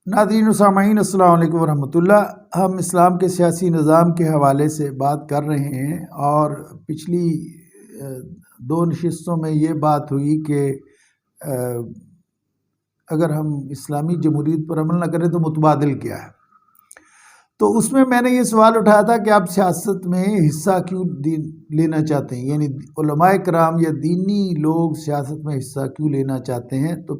नाज़रीन व सामईन अस्सलाम वालेकुम रहमतुल्लाह। हम इस्लाम के सियासी निज़ाम के हवाले से बात कर रहे हैं और पिछली दो नशिस्तों में ये बात हुई कि अगर हम इस्लामी जमहूरियत पर अमल न करें तो मुतबादिल क्या है। तो उसमें मैंने ये सवाल उठाया था कि आप सियासत में हिस्सा क्यों लेना चाहते हैं, यानी उलमाए कराम या दीनी लोग सियासत में हिस्सा क्यों लेना चाहते हैं। तो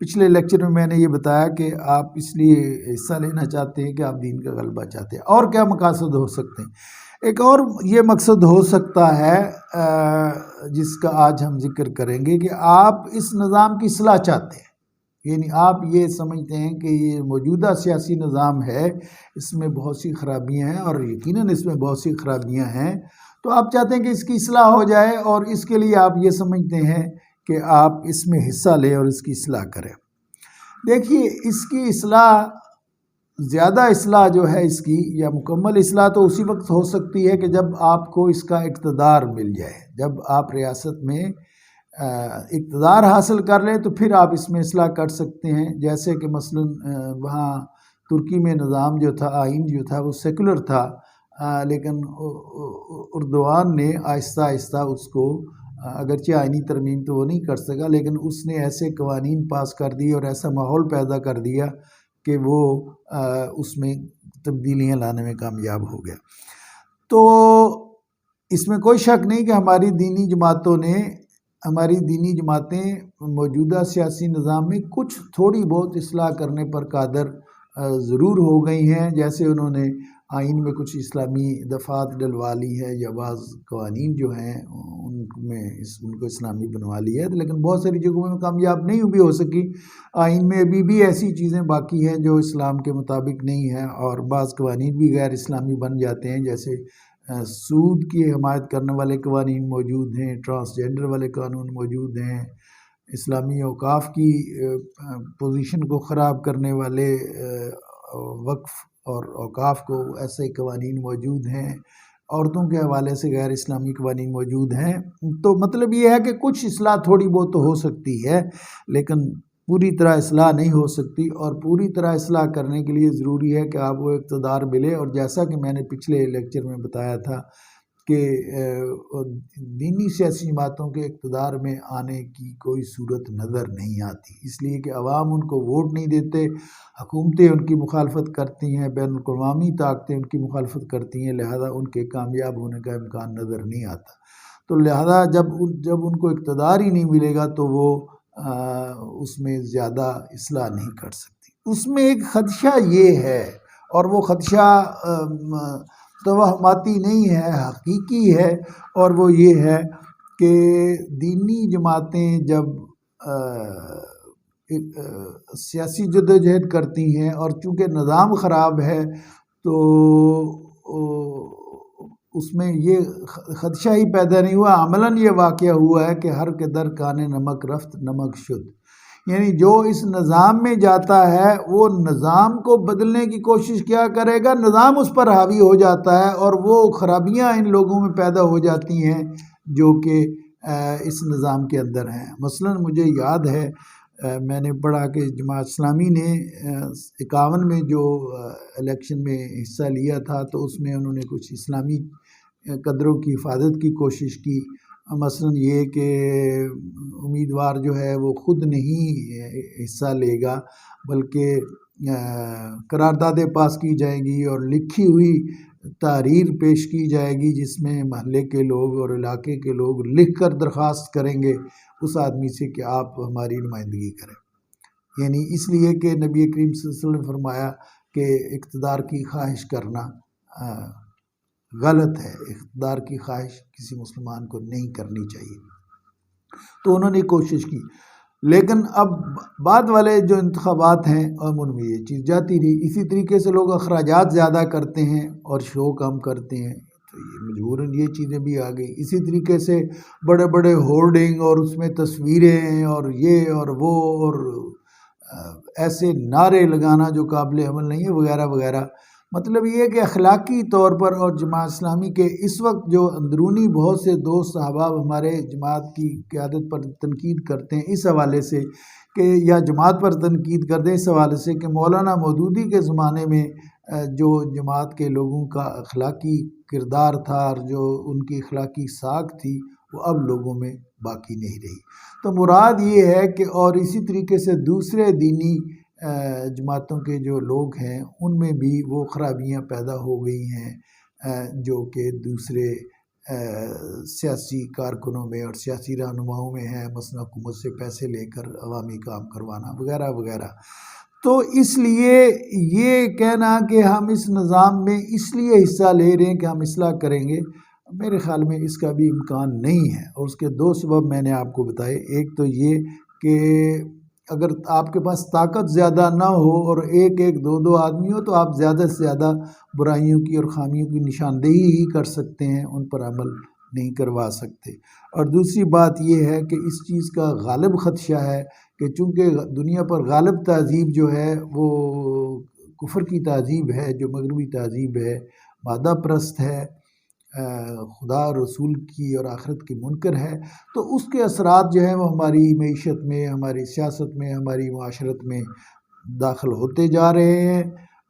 पिछले लेक्चर में मैंने ये बताया कि आप इसलिए हिस्सा लेना चाहते हैं कि आप दीन का गलबा चाहते हैं। और क्या मकासद हो सकते हैं। एक और ये मकसद हो सकता है जिसका आज हम जिक्र करेंगे कि आप इस निज़ाम की इस्लाह चाहते हैं, यानी आप ये समझते हैं कि ये मौजूदा सियासी निज़ाम है, इसमें बहुत सी खराबियां हैं और यकीनन इसमें बहुत सी खराबियां हैं। तो आप चाहते हैं कि इसकी इस्लाह हो जाए और इसके लिए आप ये समझते हैं कि आप इसमें हिस्सा लें और इसकी इस्लाह करें। देखिए, इसकी इस्लाह, ज़्यादा इस्लाह जो है इसकी, या मुकम्मल इस्लाह तो उसी वक्त हो सकती है कि जब आपको इसका इक़्तिदार मिल जाए। जब आप रियासत में इक़्तिदार हासिल कर लें तो फिर आप इसमें इस्लाह कर सकते हैं। जैसे कि मसलन वहाँ तुर्की में निज़ाम जो था, आइन जो था, वो सेकुलर था, लेकिन उर्दवान ने आहिस्ता आहिस्ता उसको, अगरचे आइनी तरमीम तो वो नहीं कर सका, लेकिन उसने ऐसे कवानीन पास कर दिए और ऐसा माहौल पैदा कर दिया कि वो उसमें तब्दीलियाँ लाने में कामयाब हो गया। तो इसमें कोई शक नहीं कि हमारी दीनी जमातें मौजूदा सियासी निज़ाम में कुछ थोड़ी बहुत इस्लाह करने पर कादर ज़रूर हो गई हैं। जैसे उन्होंने आइन में कुछ इस्लामी दफ़ात डलवा ली है, या बाज़ कवानीन जो हैं उनको इस्लामी बनवा ली है, लेकिन बहुत सारी जगहों में कामयाब नहीं भी हो सकी। आइन में अभी भी ऐसी चीज़ें बाकी हैं जो इस्लाम के मुताबिक नहीं है, और बाज़ कवानीन भी गैर इस्लामी बन जाते हैं। जैसे सूद की हमायत करने वाले कवानीन मौजूद हैं, ट्रांसजेंडर वाले कानून मौजूद हैं, इस्लामी औकाफ की पोजीशन को ख़राब करने वाले वक्फ़ और औकाफ को ऐसे कवानीन मौजूद हैं, औरतों के हवाले से गैर इस्लामी कवानीन मौजूद हैं। तो मतलब ये है कि कुछ इस्लाह थोड़ी बहुत तो हो सकती है, लेकिन पूरी तरह इस्लाह नहीं हो सकती। और पूरी तरह इस्लाह करने के लिए ज़रूरी है कि आपको इक़्तिदार मिले। और जैसा कि मैंने पिछले लेक्चर में बताया था कि दीनी सियासी जमातों के इक़्तिदार में आने की कोई सूरत नज़र नहीं आती, इसलिए कि अवाम उनको वोट नहीं देते, हुकूमतें उनकी मुखालफत करती हैं, बैनुल-अक़वामी ताकतें उनकी मुखालफत करती हैं, लिहाजा उनके कामयाब होने का इम्कान नज़र नहीं आता। तो लिहाजा जब उनको इक़्तिदार ही नहीं मिलेगा तो वो उसमें ज़्यादा इस्लाह नहीं कर सकती। उसमें एक ख़दशा ये है, और वो ख़दशा तवहमाती नहीं है, हकीकी है, और वो ये है कि दीनी जमातें जब सियासी जद्दोजहद करती हैं, और चूँकि निज़ाम ख़राब है तो उसमें ये ख़दशा ही पैदा नहीं हुआ, अमलन ये वाक़या हुआ है कि हर के दर काने नमक रफ्त नमक शुद्ध, यानी जो इस निज़ाम में जाता है वो निज़ाम को बदलने की कोशिश क्या करेगा, निज़ाम उस पर हावी हो जाता है और वो खराबियाँ इन लोगों में पैदा हो जाती हैं जो कि इस निज़ाम के अंदर हैं। मसलन मुझे याद है, मैंने पढ़ा कि जमात इस्लामी ने 51 में जो इलेक्शन में हिस्सा लिया था, तो उसमें उन्होंने कुछ इस्लामी कदरों की हिफाजत की कोशिश की। मसलन ये कि उम्मीदवार जो है वो ख़ुद नहीं हिस्सा लेगा, बल्कि करारदादें पास की जाएंगी और लिखी हुई तहरीर पेश की जाएगी, जिसमें महल्ले के लोग और इलाके के लोग लिख कर दरख्वास्त करेंगे उस आदमी से कि आप हमारी नुमाइंदगी करें। यानी इसलिए कि नबी करीम सल्लल्लाहु अलैहि वसल्लम ने फरमाया कि इक़्तिदार की ख्वाहिश करना गलत है, इक़्तिदार की ख्वाहिश किसी मुसलमान को नहीं करनी चाहिए। तो उन्होंने कोशिश की, लेकिन अब बाद वाले जो इंतखाबात हैं उनमें ये चीज़ जाती रही। इसी तरीके से लोग अखराजात ज़्यादा करते हैं और शो कम करते हैं, तो ये मजबूरन ये चीज़ें भी आ गई। इसी तरीके से बड़े बड़े होर्डिंग और उसमें तस्वीरें और ये और वो और ऐसे नारे लगाना जो काबिल अमल नहीं है, वगैरह वगैरह। मतलब ये है कि अखलाकी तौर पर, और जमात इस्लामी के इस वक्त जो अंदरूनी बहुत से दोस्त अहबाब हमारे जमात की क़यादत पर तनकीद करते हैं इस हवाले से کہ یا جماعت پر تنقید کر دیں اس حوالے سے کہ مولانا مودودی کے زمانے میں جو جماعت کے لوگوں کا اخلاقی کردار تھا اور جو ان کی اخلاقی ساکھ تھی وہ اب لوگوں میں باقی نہیں رہی۔ تو مراد یہ ہے کہ اور اسی طریقے سے دوسرے دینی جماعتوں کے جو لوگ ہیں ان میں بھی وہ خرابیاں پیدا ہو گئی ہیں جو کہ دوسرے سیاسی کارکنوں میں اور سیاسی رہنماؤں میں ہیں، مثلا حکومت سے پیسے لے کر عوامی کام کروانا وغیرہ وغیرہ۔ تو اس لیے یہ کہنا کہ ہم اس نظام میں اس لیے حصہ لے رہے ہیں کہ ہم اصلاح کریں گے، میرے خیال میں اس کا بھی امکان نہیں ہے، اور اس کے دو سبب میں نے آپ کو بتائے۔ ایک تو یہ کہ اگر آپ کے پاس طاقت زیادہ نہ ہو اور ایک ایک دو دو آدمی ہو تو آپ زیادہ سے زیادہ برائیوں کی اور خامیوں کی نشاندہی ہی کر سکتے ہیں، ان پر عمل نہیں کروا سکتے۔ اور دوسری بات یہ ہے کہ اس چیز کا غالب خدشہ ہے کہ چونکہ دنیا پر غالب تہذیب جو ہے وہ کفر کی تہذیب ہے، جو مغربی تہذیب ہے، مادہ پرست ہے، خدا رسول کی اور آخرت کی منکر ہے، تو اس کے اثرات جو ہیں وہ ہماری معیشت میں، ہماری سیاست میں، ہماری معاشرت میں داخل ہوتے جا رہے ہیں،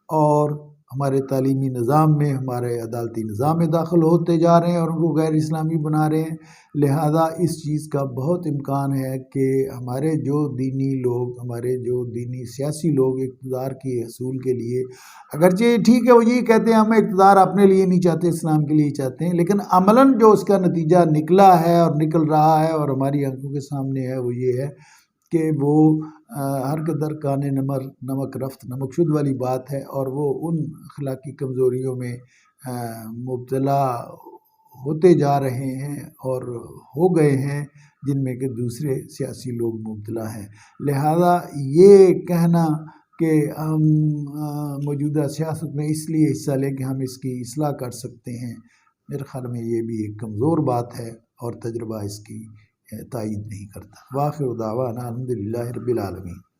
اور ہمارے تعلیمی نظام میں، ہمارے عدالتی نظام میں داخل ہوتے جا رہے ہیں اور ان کو غیر اسلامی بنا رہے ہیں۔ لہذا اس چیز کا بہت امکان ہے کہ ہمارے جو دینی لوگ، ہمارے جو دینی سیاسی لوگ اقتدار کے حصول کے لیے، اگرچہ ٹھیک ہے وہ یہی کہتے ہیں ہم اقتدار اپنے لیے نہیں چاہتے، اسلام کے لیے چاہتے ہیں، لیکن عملاً جو اس کا نتیجہ نکلا ہے اور نکل رہا ہے اور ہماری آنکھوں کے سامنے ہے وہ یہ ہے کہ وہ ہر قدر کانے نمک رفت نمک شد والی بات ہے، اور وہ ان اخلاقی کمزوریوں میں مبتلا ہوتے جا رہے ہیں اور ہو گئے ہیں جن میں کہ دوسرے سیاسی لوگ مبتلا ہیں۔ لہذا یہ کہنا کہ ہم موجودہ سیاست میں اس لیے حصہ لیں کہ ہم اس کی اصلاح کر سکتے ہیں، میرے خیال میں یہ بھی ایک کمزور بات ہے اور تجربہ اس کی تائید نہیں کرتا۔ وآخر دعوانا الحمدللہ رب العالمین۔